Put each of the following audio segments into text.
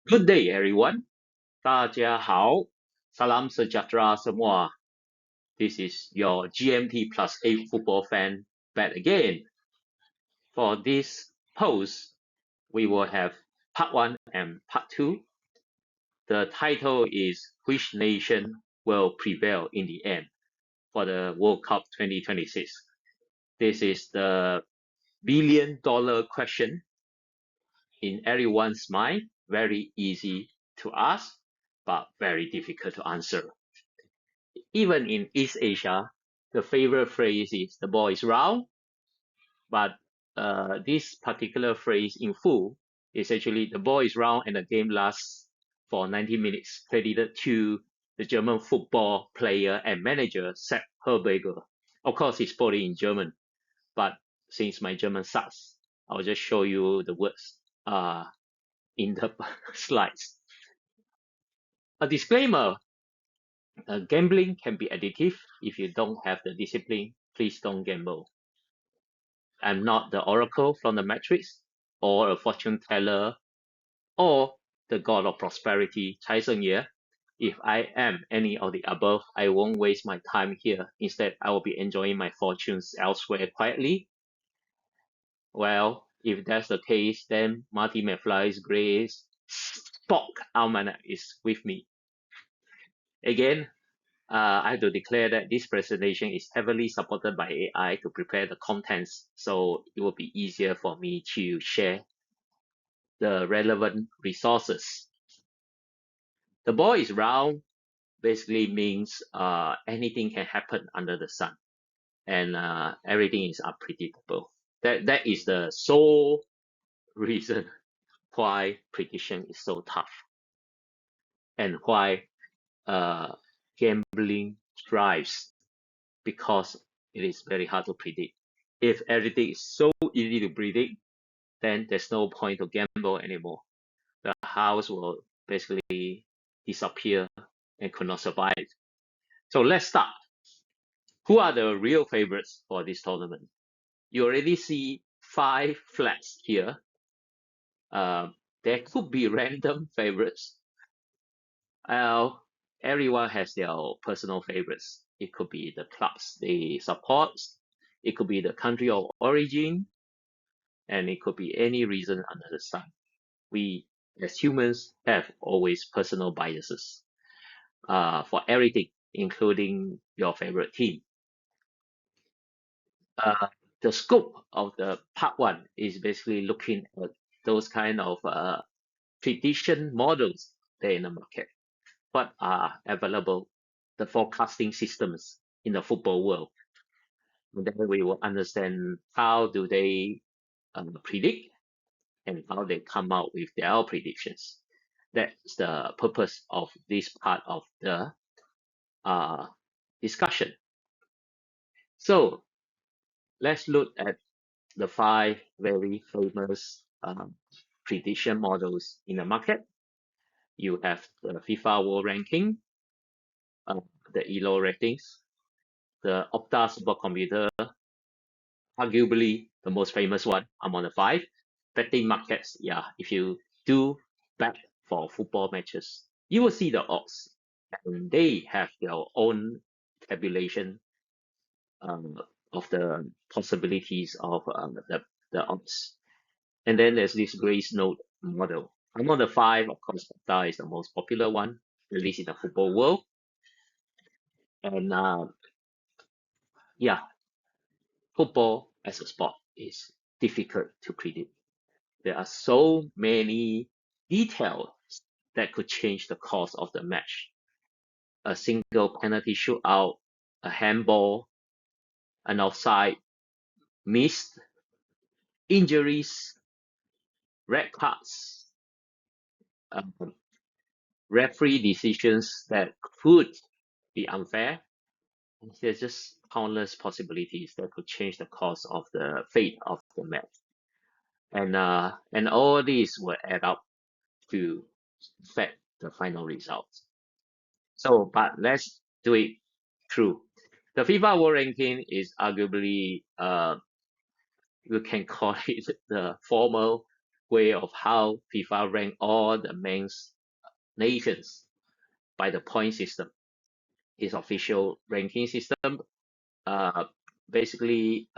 Good day, everyone. 大家好. Salam sejahtera semua. This is your GMT plus 8 football fan back again. For this post, we will have part 1 and part 2. The title is Which Nation Will Prevail in the End for the World Cup 2026? This is the billion-dollar question in everyone's mind. Very easy to ask, but very difficult to answer. Even in East Asia, the favorite phrase is the ball is round, but this particular phrase in full is actually the ball is round and the game lasts for 90 minutes, credited to the German football player and manager Sepp Herberger. Of course, he's spoken in German, but since my German sucks, I'll just show you the words in the slides. A disclaimer. Gambling can be addictive. If you don't have the discipline, please don't gamble. I'm not the oracle from the Matrix, or a fortune teller, or the god of prosperity, Cai Ye. If I am any of the above, I won't waste my time here. Instead, I will be enjoying my fortunes elsewhere quietly. Well, if that's the case, then Marty McFly's Grace Spock Almanac is with me. Again, I have to declare that this presentation is heavily supported by AI to prepare the contents, so it will be easier for me to share the relevant resources. The ball is round basically means anything can happen under the sun, and everything is unpredictable. That is the sole reason why prediction is so tough, and why gambling thrives, because it is very hard to predict. If everything is so easy to predict, then there's no point to gamble anymore. The house will basically disappear and could not survive. So let's start. Who are the real favorites for this tournament? You already see 5 flags here. There could be random favorites. Everyone has their personal favorites. It could be the clubs they support. It could be the country of origin. And it could be any reason under the sun. We, as humans, have always personal biases for everything, including your favorite team. The scope of the part 1 is basically looking at those kind of prediction models that are in the market. What are available, the forecasting systems in the football world. And then we will understand how do they predict and how they come out with their predictions. That's the purpose of this part of the discussion. So let's look at the 5 very famous prediction models in the market. You have the FIFA World Ranking, the Elo Ratings, the Opta Supercomputer, arguably the most famous one among the 5. Betting markets, yeah, if you do bet for football matches, you will see the odds, and they have their own tabulation of the possibilities of the odds. And then there's this Gracenote Model. Among the 5, of course, Opta is the most popular one, at least in the football world. And yeah, football as a sport is difficult to predict. There are so many details that could change the course of the match. A single penalty shootout, a handball, an offside, missed, injuries, red cards, referee decisions that could be unfair. There's just countless possibilities that could change the course of the fate of the match. And all these will add up to affect the final results. So, but let's do it through. The FIFA World Ranking is arguably, you can call it the formal way of how FIFA rank all the men's nations by the point system. Its official ranking system. Uh, basically,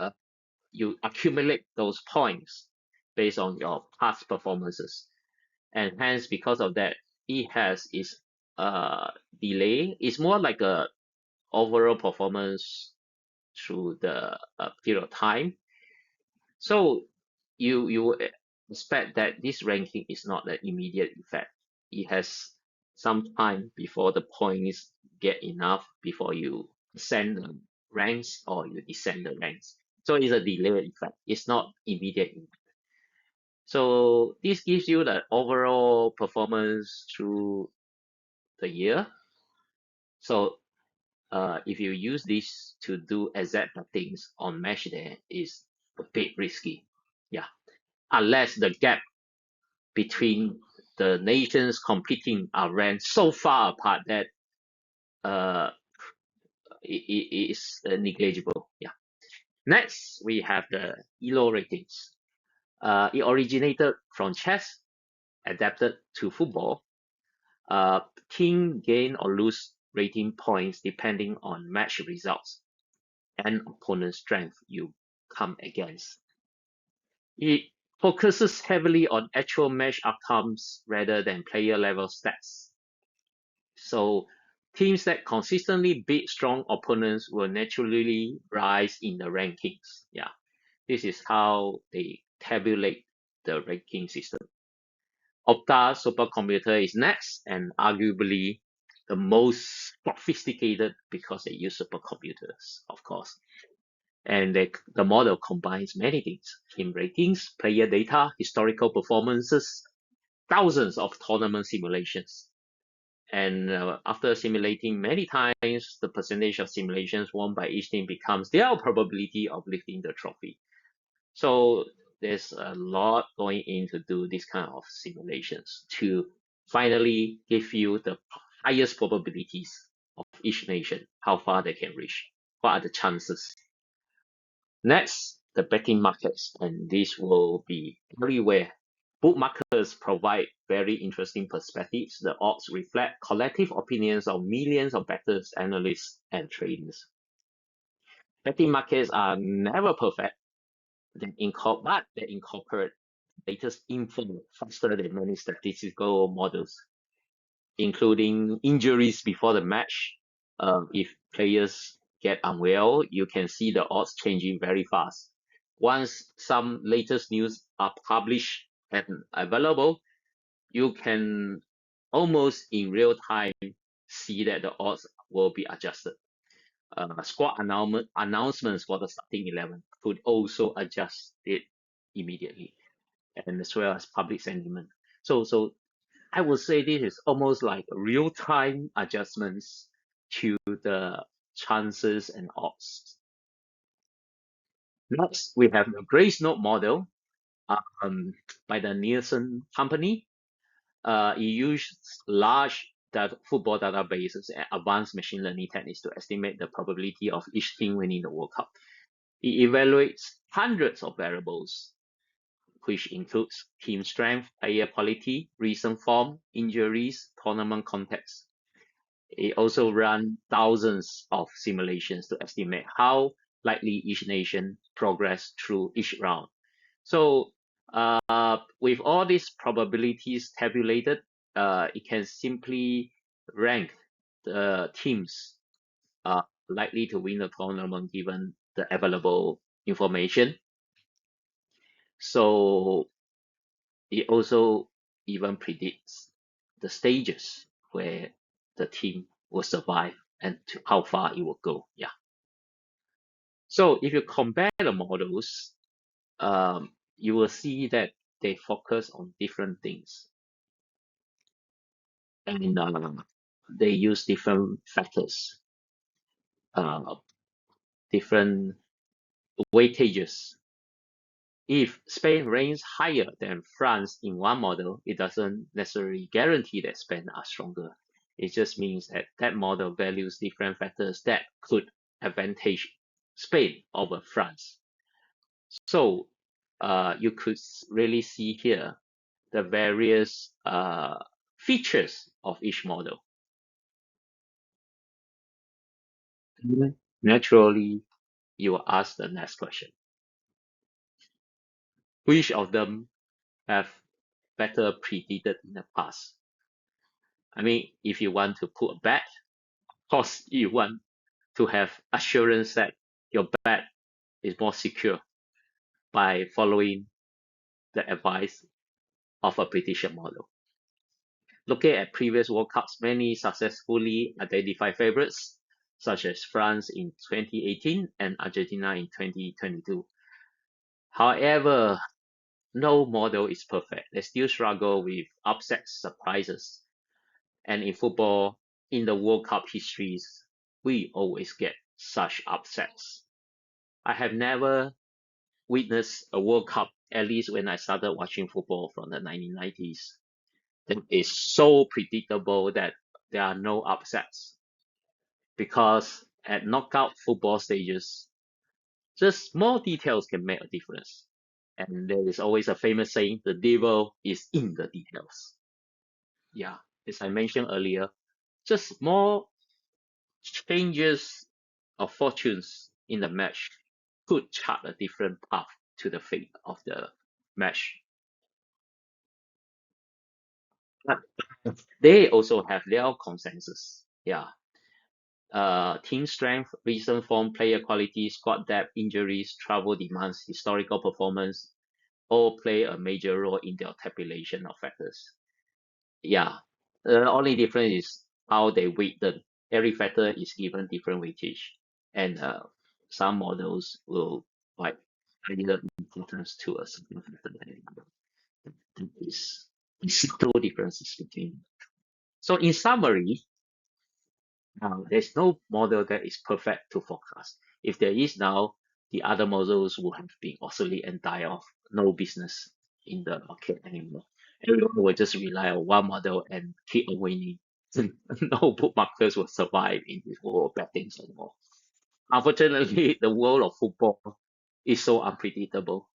you accumulate those points based on your past performances, and hence because of that, it has its delay. It's more like a overall performance through the period of time. So you expect that this ranking is not an immediate effect. It has some time before the points get enough before you ascend the ranks or you descend the ranks. So it's a delayed effect. It's not immediate. So this gives you the overall performance through the year. So if you use this to do exact things on match day, is a bit risky. Yeah, unless the gap between the nations competing are ranked so far apart that uh, it is negligible. Yeah. Next, we have the Elo Ratings. It originated from chess, adapted to football. Team gain or lose rating points depending on match results and opponent strength you come against. It focuses heavily on actual match outcomes rather than player level stats. So teams that consistently beat strong opponents will naturally rise in the rankings. Yeah, this is how they tabulate the ranking system. Opta Supercomputer is next and arguably the most sophisticated because they use supercomputers, of course. And the model combines many things: team ratings, player data, historical performances, thousands of tournament simulations. And after simulating many times, the percentage of simulations won by each team becomes their probability of lifting the trophy. So there's a lot going in to do this kind of simulations to finally give you the highest probabilities of each nation, how far they can reach, what are the chances. Next, the betting markets, and this will be everywhere. Bookmakers provide very interesting perspectives. The odds reflect collective opinions of millions of bettors, analysts, and traders. Betting markets are never perfect, but they incorporate latest info faster than many statistical models, including injuries before the match. If players get unwell, you can see the odds changing very fast. Once some latest news are published and available, you can almost in real time see that the odds will be adjusted. Squad announcements for the starting 11 could also adjust it immediately, and as well as public sentiment. So I would say this is almost like real-time adjustments to the chances and odds. Next, we have the Gracenote Model by the Nielsen company. It uses large football databases and advanced machine learning techniques to estimate the probability of each team winning the World Cup. It evaluates hundreds of variables, which includes team strength, player quality, recent form, injuries, tournament context. It also runs thousands of simulations to estimate how likely each nation progress through each round. So with all these probabilities tabulated, it can simply rank the teams likely to win the tournament given the available information. So it also even predicts the stages where the team will survive and to how far it will go. Yeah. So if you compare the models, you will see that they focus on different things, and they use different factors, different weightages. If Spain ranks higher than France in one model, it doesn't necessarily guarantee that Spain are stronger. It just means that that model values different factors that could advantage Spain over France. So you could really see here the various features of each model. Naturally, you will ask the next question. Which of them have better predicted in the past? I mean, if you want to put a bet, of course you want to have assurance that your bet is more secure by following the advice of a prediction model. Looking at previous World Cups, many successfully identified favorites, such as France in 2018 and Argentina in 2022. However, no model is perfect. They still struggle with upset surprises. And in football, in the World Cup histories, we always get such upsets. I have never witnessed a World Cup, at least when I started watching football from the 1990s, that is so predictable that there are no upsets. Because at knockout football stages, just small details can make a difference. And there is always a famous saying, the devil is in the details. Yeah, as I mentioned earlier, just small changes of fortunes in the match could chart a different path to the fate of the match. But they also have their consensus. Yeah. Team strength, recent form, player quality, squad depth, injuries, travel demands, historical performance all play a major role in their tabulation of factors. Yeah. The only difference is how they weight them. Every factor is given different weightage. And some models will like either importance to a certain factor than another. There is subtle differences between. So in summary, there's no model that is perfect to forecast. If there is now, the other models will have been obsolete and die off. No business in the market anymore. Everyone will just rely on one model and keep on winning. No bookmakers will survive in this world of bad things anymore. Unfortunately, the world of football is so unpredictable.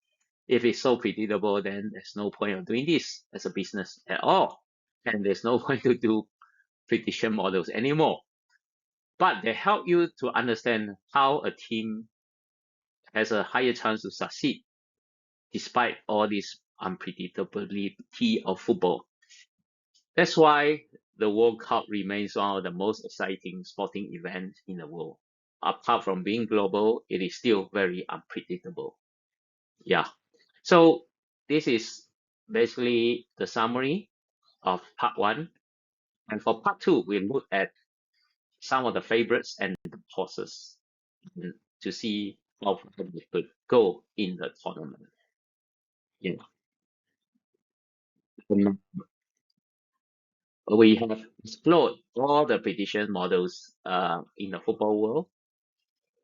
If it's so predictable, then there's no point of doing this as a business at all. And there's no point to do prediction models anymore. But they help you to understand how a team has a higher chance to succeed despite all this unpredictability of football. That's why the World Cup remains one of the most exciting sporting events in the world. Apart from being global, it is still very unpredictable. Yeah. So this is basically the summary of part one. And for part two, we look at some of the favorites and the horses to see how they could go in the tournament. Yeah. Um, we have explored all the prediction models in the football world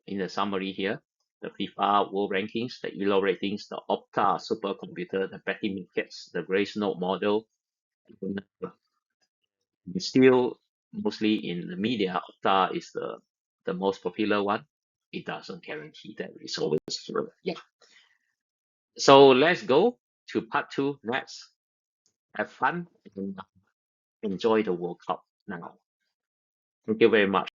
in the summary here. The FIFA World Rankings, the Elo Ratings, the Opta Supercomputer, the betting markets, the Gracenote Model. Still, mostly in the media, Opta is the most popular one. It doesn't guarantee that it's always true. Yeah. So let's go to part two next. Have fun and enjoy the World Cup now. Thank you very much.